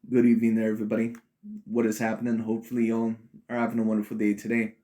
Good evening there, everybody. What is happening? Hopefully, y'all are having a wonderful day today.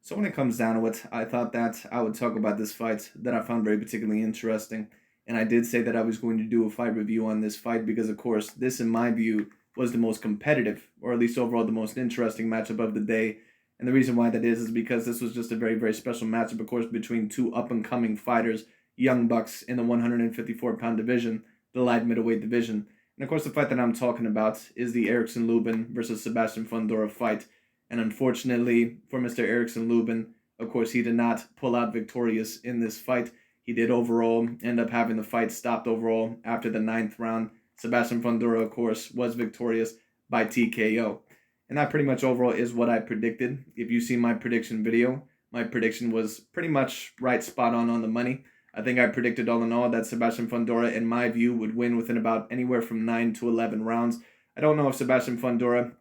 So, when it comes down to it, I thought that I would talk about this fight that I found very particularly interesting. And I did say that I was going to do a fight review on this fight because, of course, this, in my view, was the most competitive, or at least overall the most interesting matchup of the day. And the reason why that is because this was just a very, very special matchup, of course, between two up and coming fighters, young bucks in the 154-pound division, the light middleweight division. And of course, the fight that I'm talking about is the Erickson Lubin versus Sebastian Fundora fight. And unfortunately for Mr. Erickson Lubin, of course, he did not pull out victorious in this fight. He did overall end up having the fight stopped overall after the ninth round. Sebastian Fundora, of course, was victorious by TKO. And that pretty much overall is what I predicted. If you see my prediction video, my prediction was pretty much right spot on the money. I think I predicted all in all that Sebastian Fundora, in my view, would win within about anywhere from 9 to 11 rounds. I don't know if Sebastian Fundora,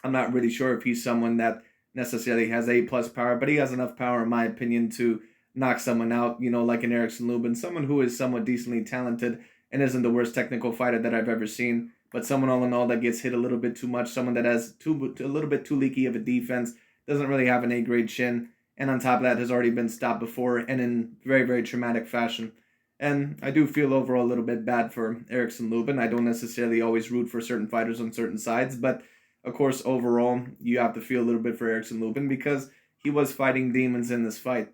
I'm not really sure if he's someone that necessarily has A plus power, but he has enough power, in my opinion, to knock someone out, like an Erickson Lubin, someone who is somewhat decently talented and isn't the worst technical fighter that I've ever seen, but someone all in all that gets hit a little bit too much, someone that has a little bit too leaky of a defense, doesn't really have an A grade chin, and on top of that has already been stopped before and in very, very traumatic fashion. And I do feel overall a little bit bad for Erickson Lubin. I don't necessarily always root for certain fighters on certain sides, but of course, overall, you have to feel a little bit for Erickson Lubin because he was fighting demons in this fight,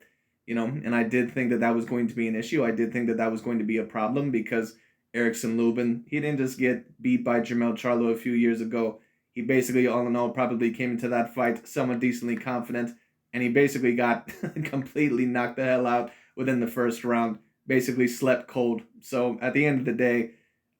and I did think that that was going to be an issue. I did think that that was going to be a problem because Erickson Lubin, he didn't just get beat by Jermell Charlo a few years ago. He basically, all in all, probably came into that fight somewhat decently confident, and he basically got completely knocked the hell out within the first round, basically slept cold. So at the end of the day,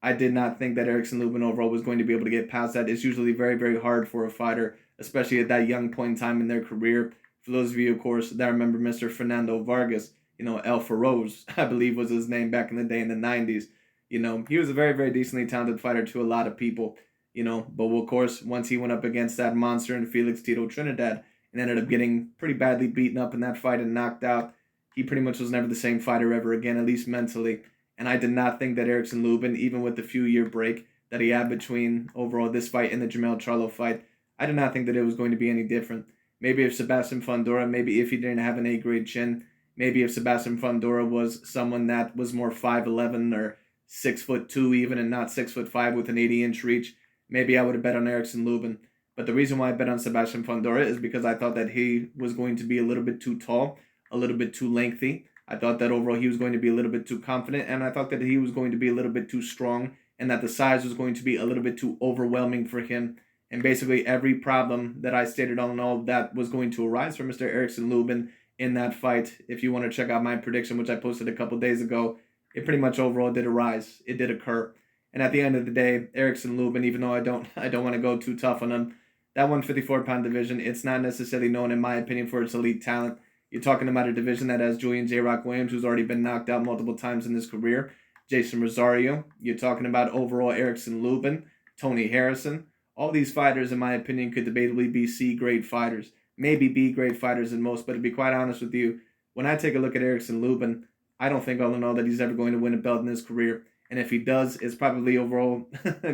I did not think that Erickson Lubin overall was going to be able to get past that. It's usually very, very hard for a fighter, especially at that young point in time in their career. For those of you, of course, that remember Mr. Fernando Vargas, El Feroz, I believe was his name back in the day in the 90s. He was a very, very decently talented fighter to a lot of people, but of course, once he went up against that monster in Felix Tito Trinidad and ended up getting pretty badly beaten up in that fight and knocked out, he pretty much was never the same fighter ever again, at least mentally. And I did not think that Erickson Lubin, even with the few-year break that he had between overall this fight and the Jermell Charlo fight, I did not think that it was going to be any different. Maybe if Sebastian Fundora, maybe if he didn't have an A-grade chin, maybe if Sebastian Fundora was someone that was more 5'11" or 6'2" even, and not 6'5" with an 80-inch reach, maybe I would have bet on Erickson Lubin. But the reason why I bet on Sebastian Fundora is because I thought that he was going to be a little bit too tall, a little bit too lengthy. I thought that overall he was going to be a little bit too confident, and I thought that he was going to be a little bit too strong, and that the size was going to be a little bit too overwhelming for him. And basically, every problem that I stated on and all that was going to arise from Mr. Erickson Lubin in that fight. If you want to check out my prediction, which I posted a couple days ago, it pretty much overall did arise. It did occur. And at the end of the day, Erickson Lubin, even though I don't want to go too tough on him, that 154-pound division, it's not necessarily known, in my opinion, for its elite talent. You're talking about a division that has Julian J. Rock Williams, who's already been knocked out multiple times in his career. Jason Rosario. You're talking about overall Erickson Lubin, Tony Harrison. All these fighters, in my opinion, could debatably be C-grade fighters. Maybe B-grade fighters in most, but to be quite honest with you, when I take a look at Erickson Lubin, I don't think all in all that he's ever going to win a belt in his career. And if he does, it's probably overall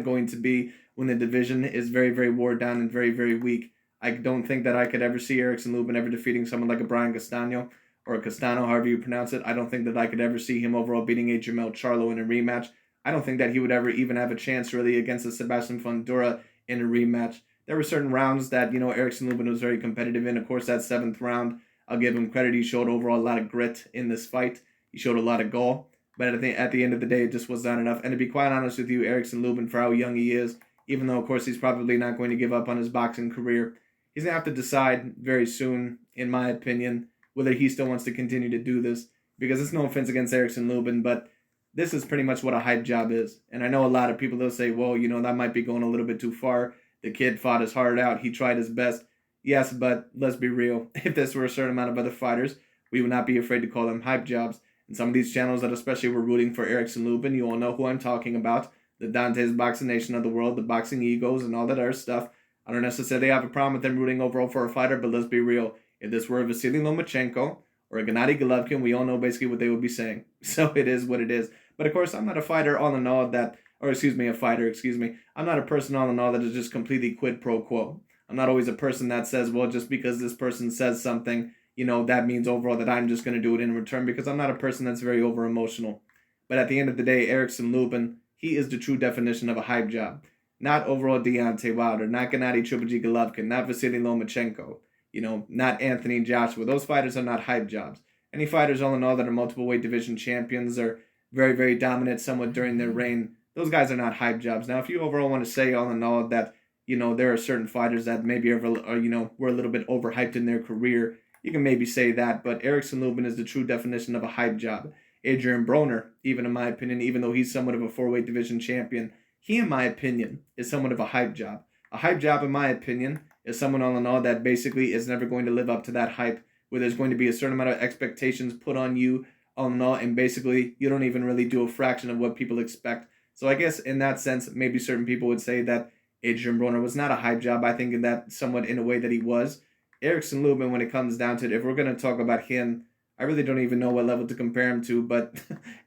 going to be when the division is very, very wore down and very, very weak. I don't think that I could ever see Erickson Lubin ever defeating someone like a Brian Castano or a Castano, however you pronounce it. I don't think that I could ever see him overall beating a Jermell Charlo in a rematch. I don't think that he would ever even have a chance really against a Sebastian Fundora in a rematch. There were certain rounds that, Erickson Lubin was very competitive in. Of course, that seventh round, I'll give him credit. He showed overall a lot of grit in this fight. He showed a lot of gall. But at the end of the day, it just was not enough. And to be quite honest with you, Erickson Lubin, for how young he is, even though, of course, he's probably not going to give up on his boxing career, he's going to have to decide very soon, in my opinion, whether he still wants to continue to do this. Because it's no offense against Erickson Lubin, but this is pretty much what a hype job is. And I know a lot of people, they'll say, well, that might be going a little bit too far. The kid fought his heart out. He tried his best. Yes, but let's be real. If this were a certain amount of other fighters, we would not be afraid to call them hype jobs. And some of these channels that especially were rooting for Erickson Lubin, you all know who I'm talking about. The Dante's Boxing Nation of the world, the Boxing Egos, and all that other stuff. I don't necessarily have a problem with them rooting overall for a fighter, but let's be real. If this were Vasily Lomachenko or a Gennady Golovkin, we all know basically what they would be saying. So it is what it is. But of course, I'm not a fighter all in all that or excuse me, a fighter, excuse me. I'm not a person all in all that is just completely quid pro quo. I'm not always a person that says, well, just because this person says something, that means overall that I'm just going to do it in return, because I'm not a person that's very over emotional. But at the end of the day, Erickson Lubin, he is the true definition of a hype job. Not overall Deontay Wilder, not Gennady Triple G Golovkin, not Vasily Lomachenko, not Anthony Joshua. Those fighters are not hype jobs. Any fighters, all in all, that are multiple weight division champions or very, very dominant somewhat during their reign, those guys are not hype jobs. Now, if you overall want to say, all in all, that, there are certain fighters that maybe were a little bit overhyped in their career, you can maybe say that. But Erickson Lubin is the true definition of a hype job. Adrian Broner, even in my opinion, even though he's somewhat of a four-weight division champion, he, in my opinion, is somewhat of a hype job. A hype job, in my opinion, is someone, all in all, that basically is never going to live up to that hype, where there's going to be a certain amount of expectations put on you, all in all, and basically you don't even really do a fraction of what people expect. So I guess in that sense, maybe certain people would say that Adrian Broner was not a hype job. I think in that somewhat in a way that he was. Erickson Lubin, when it comes down to it, if we're going to talk about him, I really don't even know what level to compare him to, but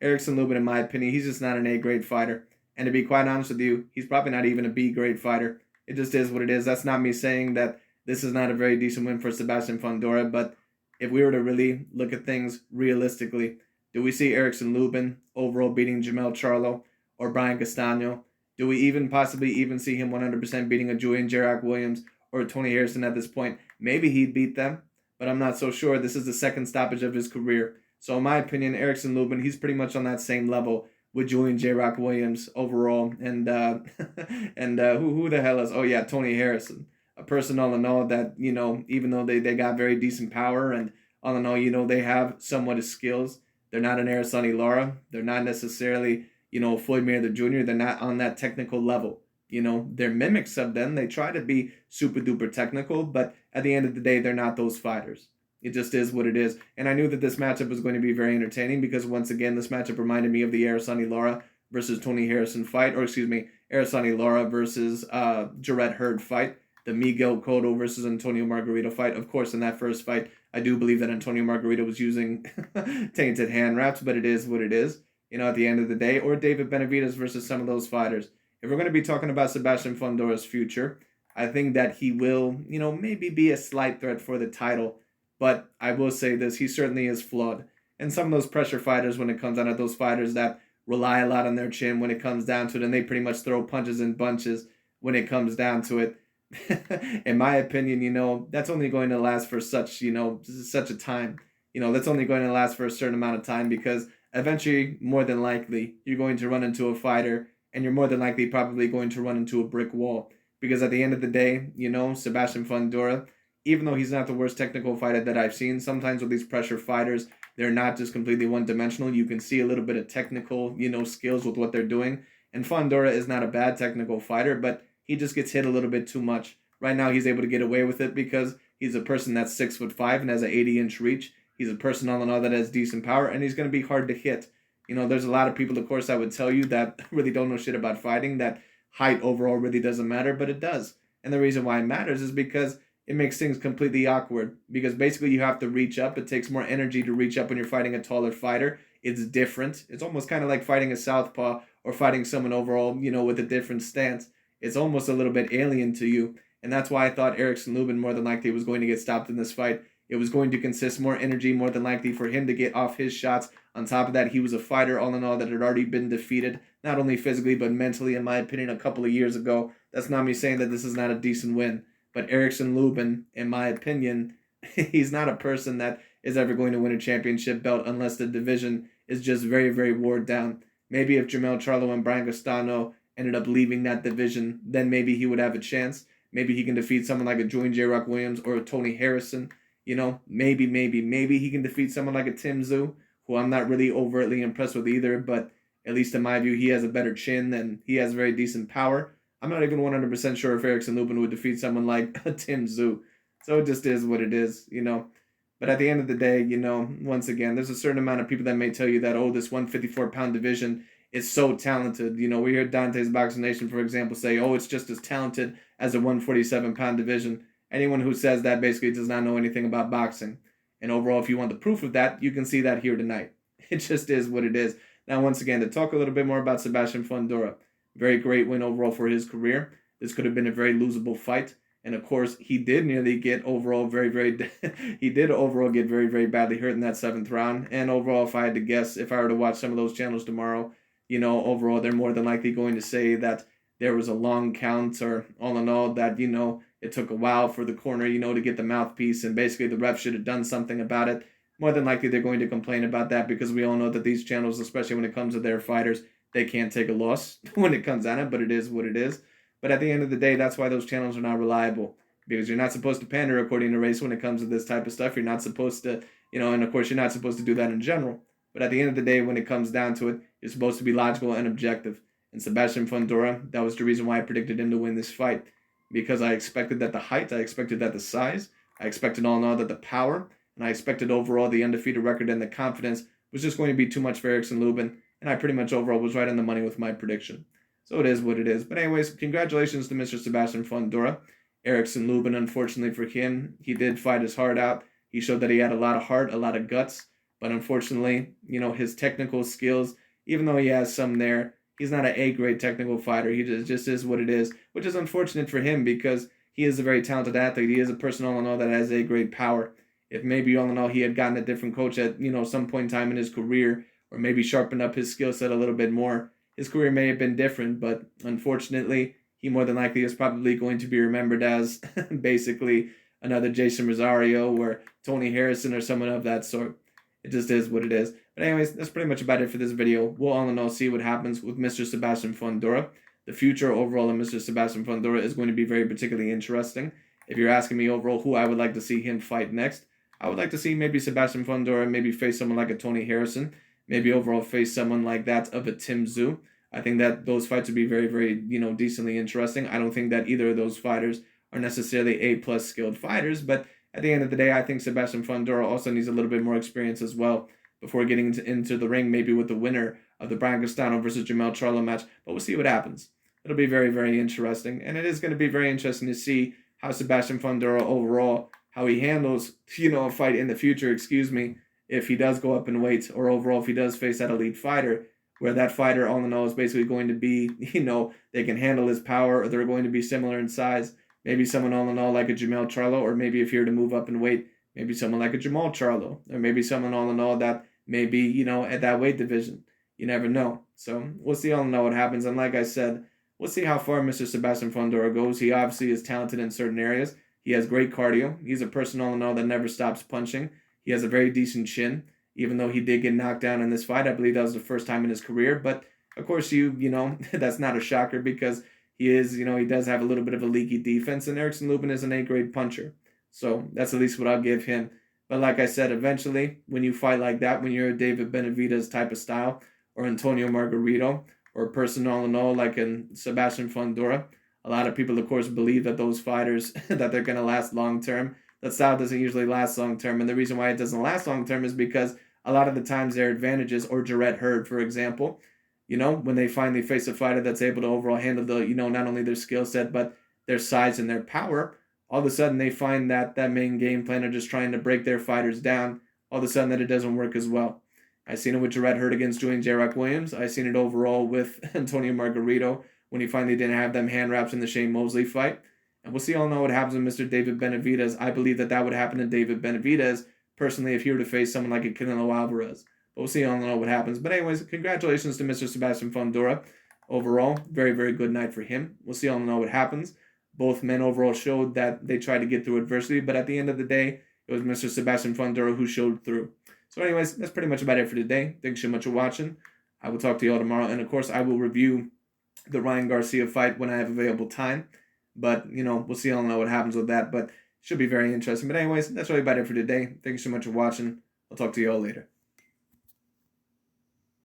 Erickson Lubin, in my opinion, he's just not an A-grade fighter. And to be quite honest with you, he's probably not even a B-grade fighter. It just is what it is. That's not me saying that this is not a very decent win for Sebastian Fundora, but if we were to really look at things realistically, do we see Erickson Lubin overall beating Jamel Charlo or Brian Castano? Do we even possibly even see him 100% beating a Julian Jarrett Williams or Tony Harrison at this point? Maybe he'd beat them, but I'm not so sure. This is the second stoppage of his career. So in my opinion, Erickson Lubin, he's pretty much on that same level with Julian J-Rock Williams overall. And who the hell is? Oh, yeah, Tony Harrison. A person, all in all, that, even though they got very decent power and all in all, they have somewhat of skills. They're not an Araceli Lara. They're not necessarily, Floyd Mayweather Jr. They're not on that technical level. They're mimics of them. They try to be super duper technical, but at the end of the day, they're not those fighters. It just is what it is. And I knew that this matchup was going to be very entertaining because, once again, this matchup reminded me of the Araceli Lara versus Tony Harrison fight, or excuse me, Araceli Lara versus Jarrett Hurd fight, the Miguel Cotto versus Antonio Margarito fight. Of course, in that first fight, I do believe that Antonio Margarito was using tainted hand wraps, but it is what it is, at the end of the day. Or David Benavidez versus some of those fighters. If we're going to be talking about Sebastian Fondora's future, I think that he will, maybe be a slight threat for the title. But I will say this, he certainly is flawed. And some of those pressure fighters, when it comes down to those fighters that rely a lot on their chin when it comes down to it, and they pretty much throw punches and bunches when it comes down to it. In my opinion, that's only going to last for such a time. That's only going to last for a certain amount of time, because eventually, more than likely, you're going to run into a fighter, and you're more than likely probably going to run into a brick wall. Because at the end of the day, Sebastian Fundora, even though he's not the worst technical fighter that I've seen, sometimes with these pressure fighters, they're not just completely one-dimensional. You can see a little bit of technical, skills with what they're doing. And Fundora is not a bad technical fighter, but he just gets hit a little bit too much. Right now, he's able to get away with it because he's a person that's 6'5" and has an 80-inch reach. He's a person, all in all, that has decent power, and he's going to be hard to hit. There's a lot of people, of course, I would tell you that really don't know shit about fighting, that height overall really doesn't matter, but it does. And the reason why it matters is because it makes things completely awkward, because basically you have to reach up. It takes more energy to reach up when you're fighting a taller fighter. It's different. It's almost kind of like fighting a southpaw or fighting someone overall, with a different stance. It's almost a little bit alien to you. And that's why I thought Erickson Lubin more than likely was going to get stopped in this fight. It was going to consist more energy, more than likely, for him to get off his shots. On top of that, he was a fighter, all in all, that had already been defeated, not only physically, but mentally, in my opinion, a couple of years ago. That's not me saying that this is not a decent win. But Erickson Lubin, in my opinion, he's not a person that is ever going to win a championship belt unless the division is just very, very wore down. Maybe if Jamel Charlo and Brian Castano ended up leaving that division, then maybe he would have a chance. Maybe he can defeat someone like a Julian J-Rock Williams or a Tony Harrison. Maybe he can defeat someone like a Tim Tszyu, who I'm not really overtly impressed with either, but at least in my view, he has a better chin and he has very decent power. I'm not even 100% sure if Erickson Lubin would defeat someone like a Tim Tszyu. So it just is what it is, But at the end of the day, once again, there's a certain amount of people that may tell you that, oh, this 154-pound division is so talented. We hear Dante's Boxing Nation, for example, say, oh, it's just as talented as a 147-pound division. Anyone who says that basically does not know anything about boxing. And overall, if you want the proof of that, you can see that here tonight. It just is what it is. Now, once again, to talk a little bit more about Sebastian Fundora. Very great win overall for his career. This could have been a very losable fight. And of course, he did nearly get overall he did overall get very, very badly hurt in that seventh round. And overall, if I had to guess, if I were to watch some of those channels tomorrow, overall, they're more than likely going to say that there was a long count, or all in all, that, it took a while for the corner, to get the mouthpiece, and basically the ref should have done something about it. More than likely, they're going to complain about that, because we all know that these channels, especially when it comes to their fighters, they can't take a loss when it comes at it, but it is what it is. But at the end of the day, that's why those channels are not reliable, because you're not supposed to pander according to race when it comes to this type of stuff. You're not supposed to, and of course, you're not supposed to do that in general. But at the end of the day, when it comes down to it, you're supposed to be logical and objective. And Sebastian Fundora, that was the reason why I predicted him to win this fight, because I expected that the height, I expected that the size, I expected all in all that the power, and I expected overall the undefeated record and the confidence was just going to be too much for Erickson Lubin, and I pretty much overall was right on the money with my prediction. So it is what it is. But anyways, congratulations to Mr. Sebastian Fundora. Erickson Lubin, unfortunately for him, he did fight his heart out. He showed that he had a lot of heart, a lot of guts. But unfortunately, his technical skills, even though he has some there, he's not an A-grade technical fighter. He just is what it is, which is unfortunate for him, because he is a very talented athlete. He is a person, all in all, that has A-grade power. If maybe, all in all, he had gotten a different coach at, some point in time in his career, or maybe sharpened up his skill set a little bit more, his career may have been different. But unfortunately, he more than likely is probably going to be remembered as basically another Jason Rosario or Tony Harrison or someone of that sort. It just is what it is. But anyways, that's pretty much about it for this video. We'll all in all see what happens with Mr. Sebastian Fundora. The future overall of Mr. Sebastian Fundora is going to be very particularly interesting. If you're asking me overall who I would like to see him fight next, I would like to see maybe Sebastian Fundora maybe face someone like a Tony Harrison. Maybe overall face someone like that of a Tim Tszyu. I think that those fights would be very, very, decently interesting. I don't think that either of those fighters are necessarily A-plus skilled fighters, but at the end of the day, I think Sebastian Fundora also needs a little bit more experience as well before getting into the ring, maybe with the winner of the Brian Castano versus Jamel Charlo match. But we'll see what happens. It'll be very, very interesting. And it is going to be very interesting to see how Sebastian Fundora overall, how he handles, a fight in the future, if he does go up in weight, or overall if he does face that elite fighter, where that fighter, all in all, is basically going to be, they can handle his power, or they're going to be similar in size. Maybe someone, all in all, like a Jamel Charlo, or maybe if you're to move up in weight, maybe someone like a Jamal Charlo, or maybe someone, all in all, that may be, at that weight division. You never know. So we'll see, all in all, what happens. And like I said, we'll see how far Mr. Sebastian Fundora goes. He obviously is talented in certain areas. He has great cardio. He's a person, all in all, that never stops punching. He has a very decent chin, even though he did get knocked down in this fight. I believe that was the first time in his career. But, of course, that's not a shocker, because he is, he does have a little bit of a leaky defense, and Erickson Lubin is an A-grade puncher. So that's at least what I'll give him. But like I said, eventually, when you fight like that, when you're a David Benavidez type of style, or Antonio Margarito, or a person, all in all, like in Sebastian Fundora, a lot of people, of course, believe that those fighters, that they're going to last long-term. That style doesn't usually last long-term, and the reason why it doesn't last long-term is because a lot of the times their advantages, or Jarrett Hurd, for example, when they finally face a fighter that's able to overall handle the, not only their skill set, but their size and their power, all of a sudden they find that that main game plan of just trying to break their fighters down, all of a sudden that it doesn't work as well. I've seen it with Jarrett Hurd against Julian J. Rock Williams. I've seen it overall with Antonio Margarito when he finally didn't have them hand wraps in the Shane Mosley fight. And we'll see, all know what happens with Mr. David Benavidez. I believe that would happen to David Benavidez, personally, if he were to face someone like a Canelo Alvarez. But we'll see, all know what happens. But anyways, congratulations to Mr. Sebastian Fundora. Overall, very, very good night for him. We'll see, all know what happens. Both men overall showed that they tried to get through adversity, but at the end of the day, it was Mr. Sebastian Fundora who showed through. So anyways, that's pretty much about it for today. Thanks so much for watching. I will talk to you all tomorrow. And of course, I will review the Ryan Garcia fight when I have available time. But, we'll see, all know what happens with that. But it should be very interesting. But anyways, that's really about it for today. Thanks so much for watching. I'll talk to you all later.